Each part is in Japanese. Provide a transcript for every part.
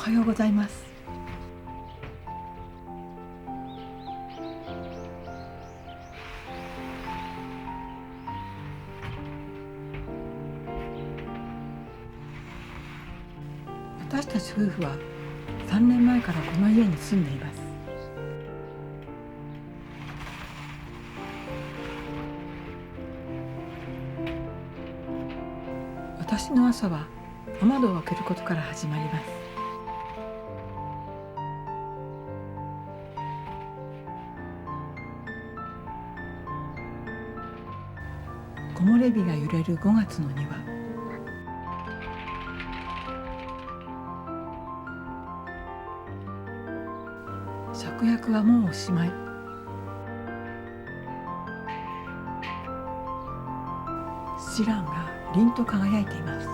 はようございます。私たち夫婦は3年前からこの家に住んでいます。私の朝は雨戸を開けることから始まります。木漏れ日が揺れる5月の庭。芍薬はもうおしまい。シランが凛と輝いています。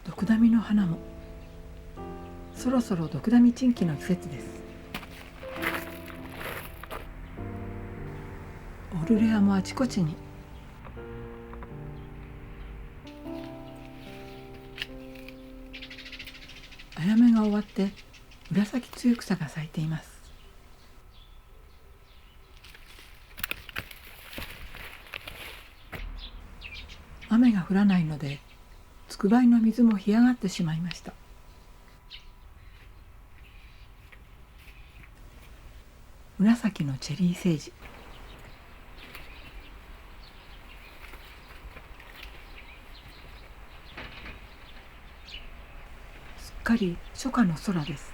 ドクダミの花もそろそろドクダミチンキの季節です。オルレアもあちこちに。あやめが終わって紫つゆ草が咲いています。雨が降らないのでつくばいの水も干上がってしまいました。紫のチェリーセージ。すっかり初夏の空です。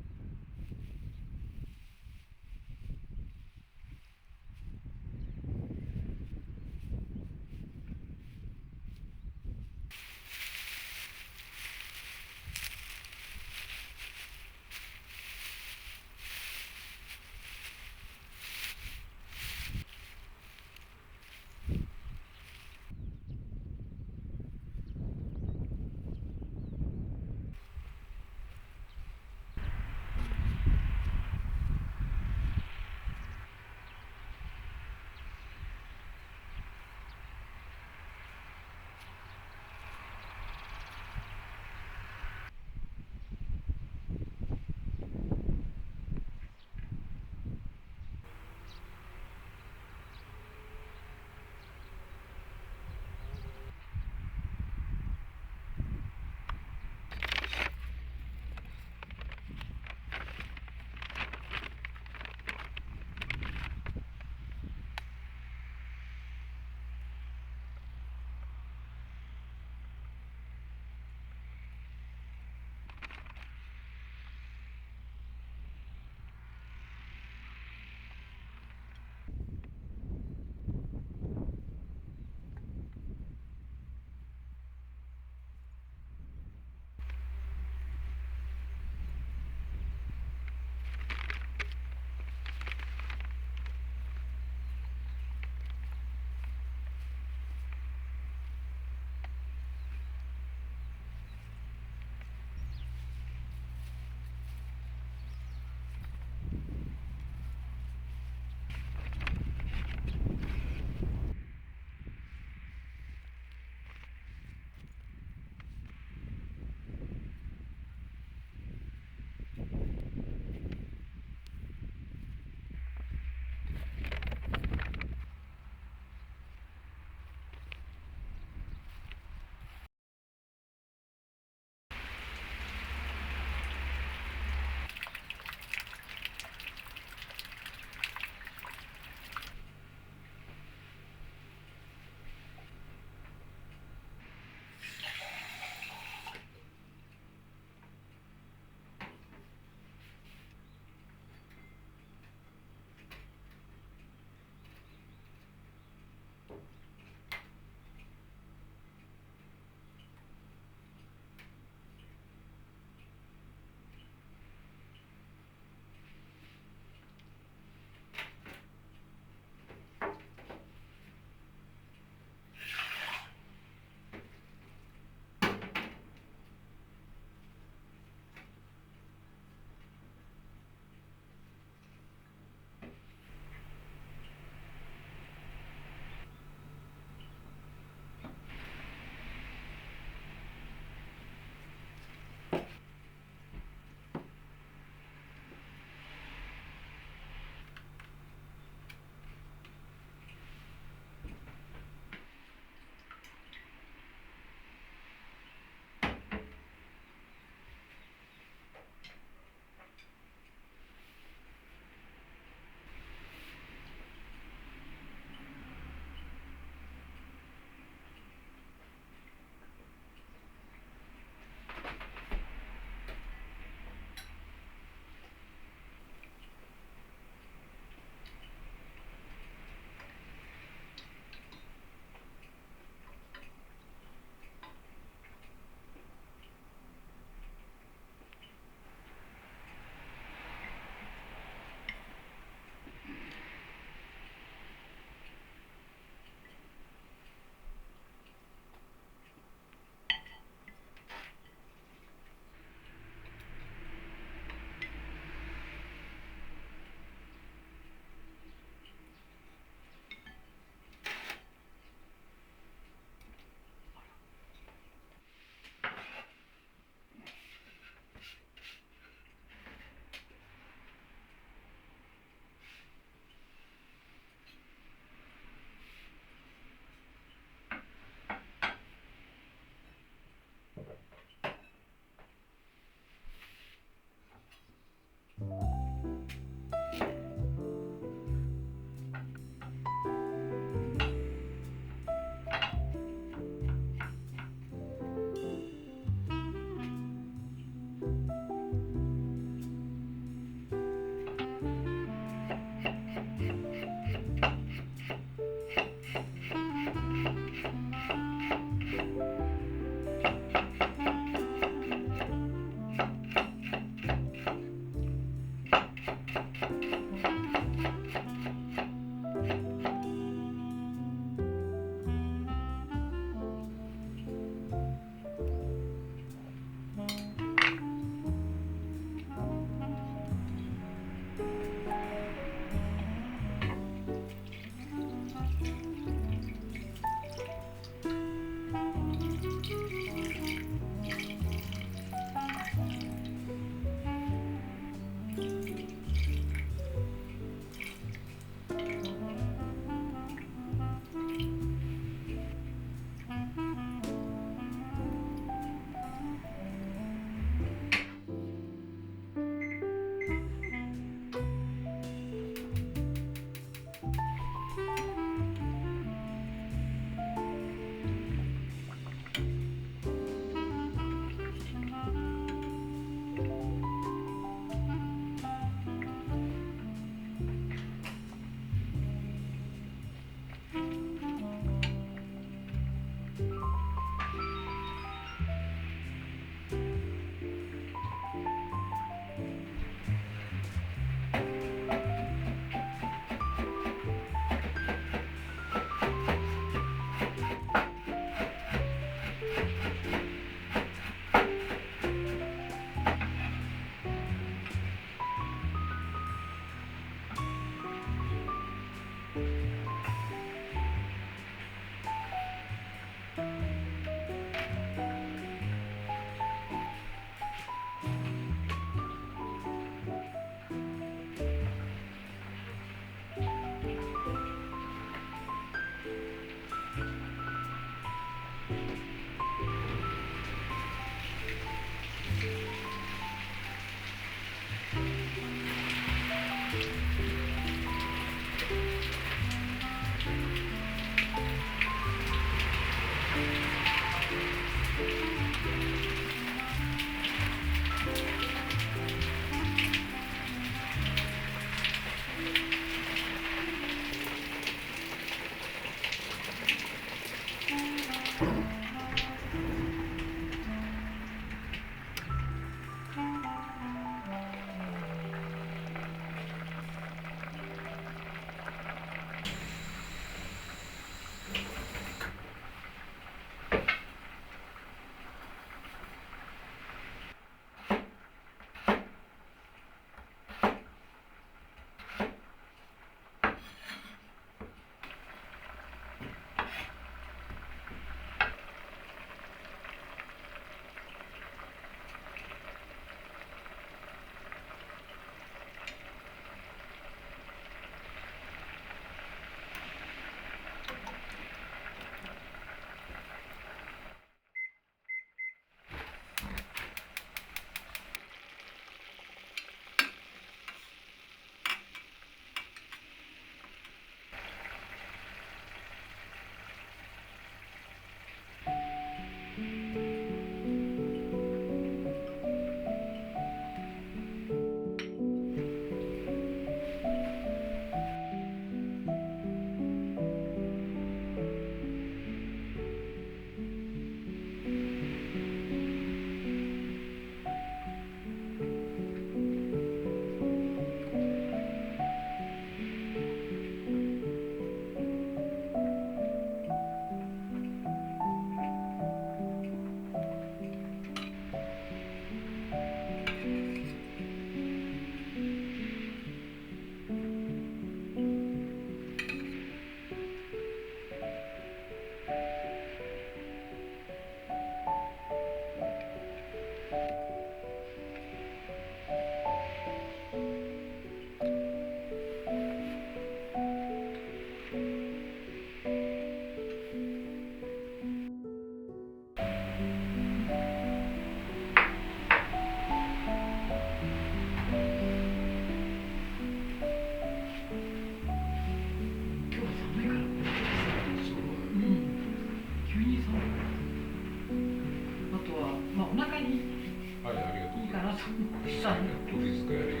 臭いの。時々やるよ。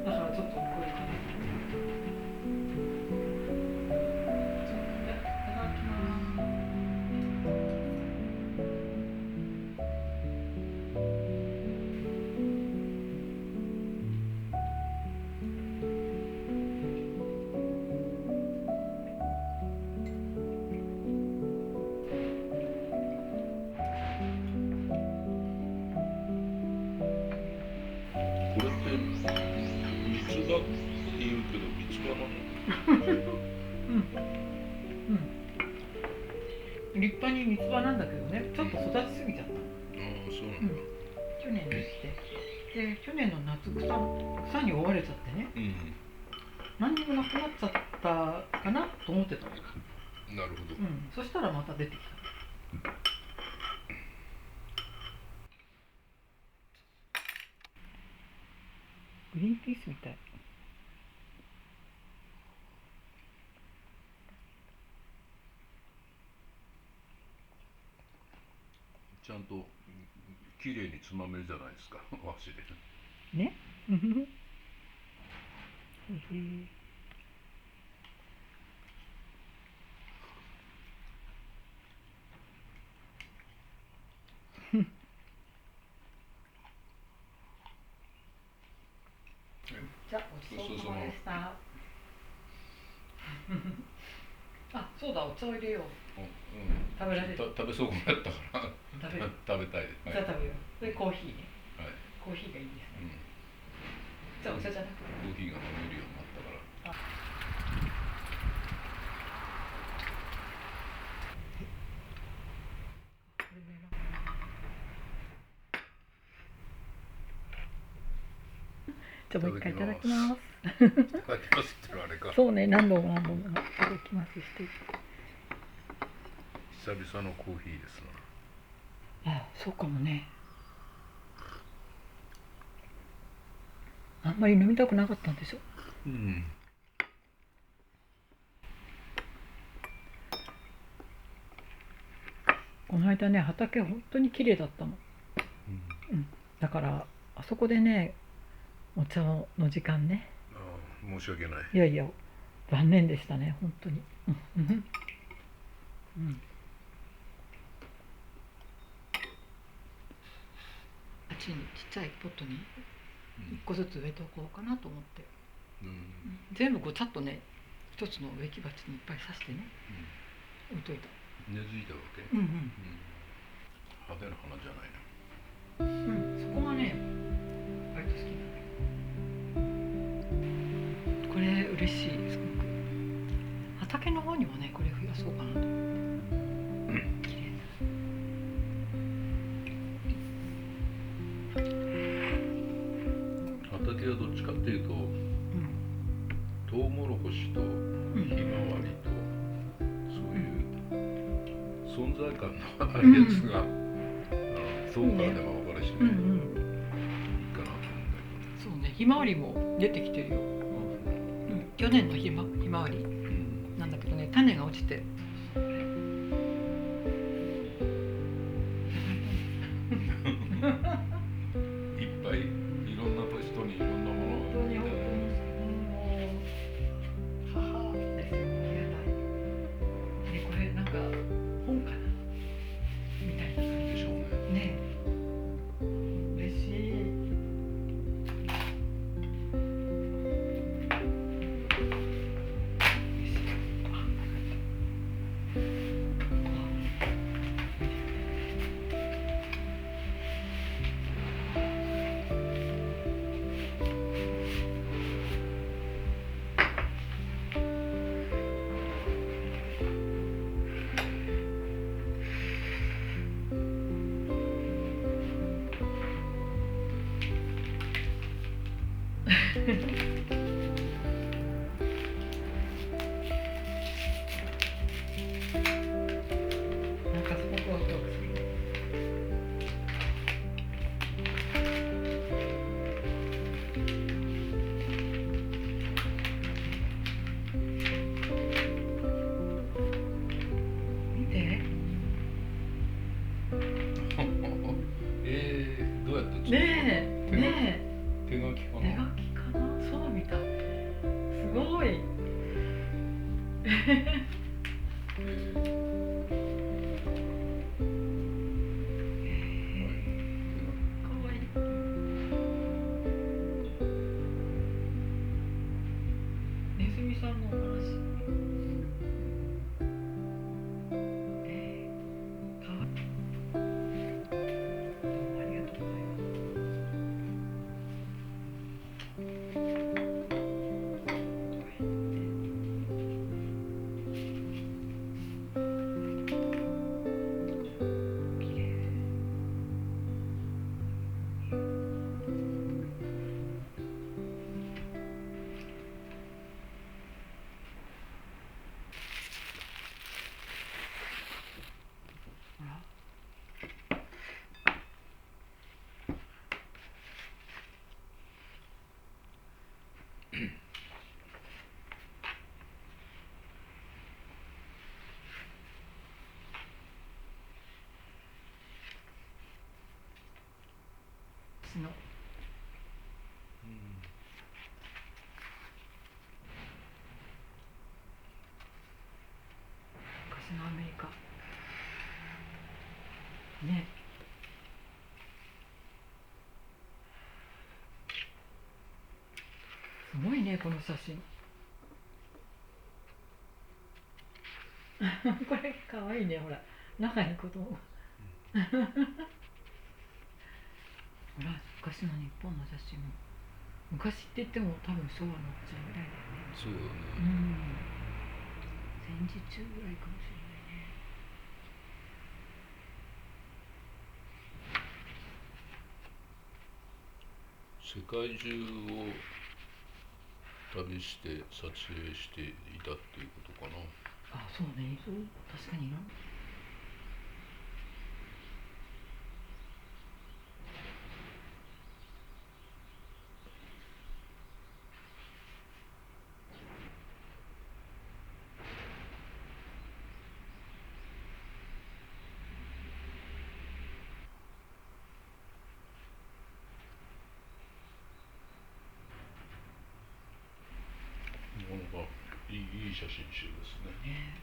だからちょっとこういう感じ。いただきます。これって三つ葉って言うけど三つ葉なの？立派に三つ葉なんだけどね、ちょっと育ちすぎちゃった。ああ、そうなんだ。去年できて、で去年の夏草に覆われちゃってね、何にもなくなっちゃったかなと思ってたの。なるほど。そしたらまた出てきた。グリーンピースみたい。ちゃんと綺麗につまめるじゃないですか、箸で。ね。じゃあごちそうさまでした。あ、そうだ、お茶を入れよう。食べられる。食べそうになったから食べたい。じゃあ食べよう。でコーヒーね。はい。コーヒーがいいですね。じゃあお茶じゃなくてコーヒーが飲めるようになったから。じゃあもう一回いただきます。いただきますってあれか。そうね、何度もいただきますして。久々のコーヒーですな。あ、そうかもね。あんまり飲みたくなかったんでしょ。この間ね、畑本当に綺麗だったの。だからあそこでね、お茶の時間ね。申し訳ない。いやいや、残念でしたね、本当に。あっちにちっちゃいポットに1個ずつ植えておこうかなと思って、全部ごちゃっとね、一つの植木鉢にいっぱい刺してね、置いといた。根付いたわけ。派手な花じゃないな。そこがね、割と好きなんだけど。これ嬉しい、すごく。畑の方にもね、これ増やそうかなと思って。綺麗な。畑はどっちかっていうと、トウモロコシとひまわりと、そういう存在感のあるやつが、そうかでも分かるしね、いいかなと思うんだけどね。そうね、ひまわりも出てきてるよ。去年のひまわりなんだけどね、種が落ちて。いっぱいいろんな人にいろんなものを本当に母ですよ、ありがたい。で、これなんか本かなみたいな感じでしょうね。ね。嬉しい。ねえね手書きかえ、手な。書きかな、そうみたい。すごい。かわいい。ネズミさんのお話。かわいい。どうもありがとうございます。綺麗。ほら。私の昔のアメリカね。すごいね、この写真。これかわいいね、ほら中に子供ほら、昔の日本の写真も、昔って言っても多分昭和のうちぐらいだよね。そうだね。戦時中ぐらいかもしれないね。世界中を旅して撮影していたっていうことかな。あ、そうね、そう、確かにいろんな。なかなかいい写真集ですね。ね。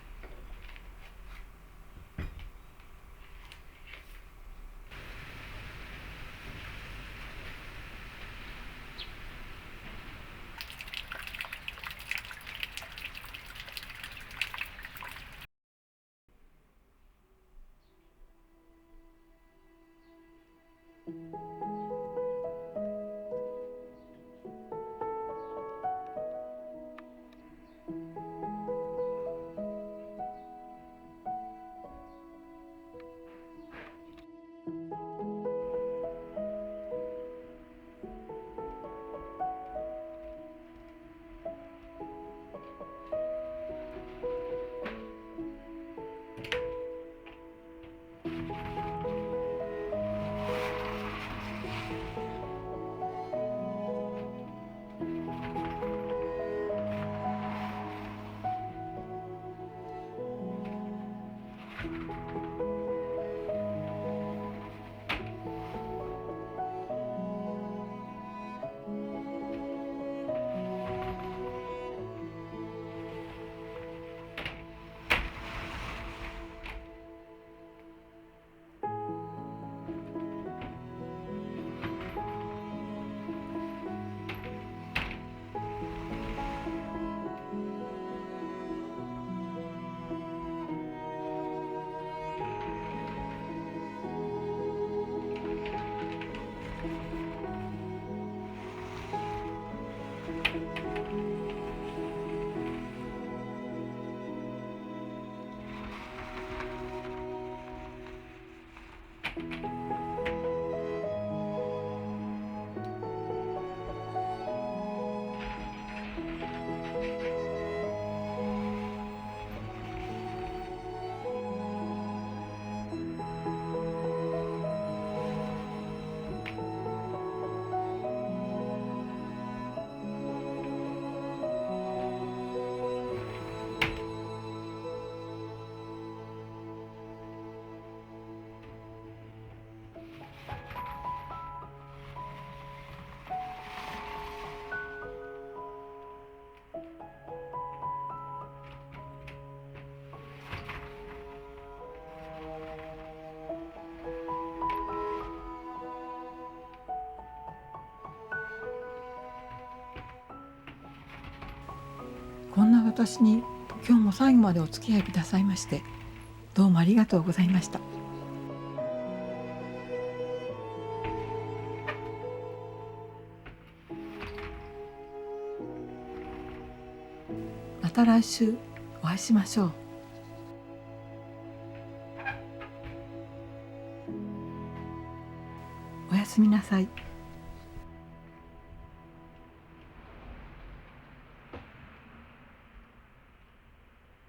こんな私に今日も最後までお付き合いくださいましてどうもありがとうございました。また来週お会いしましょう。おやすみなさい。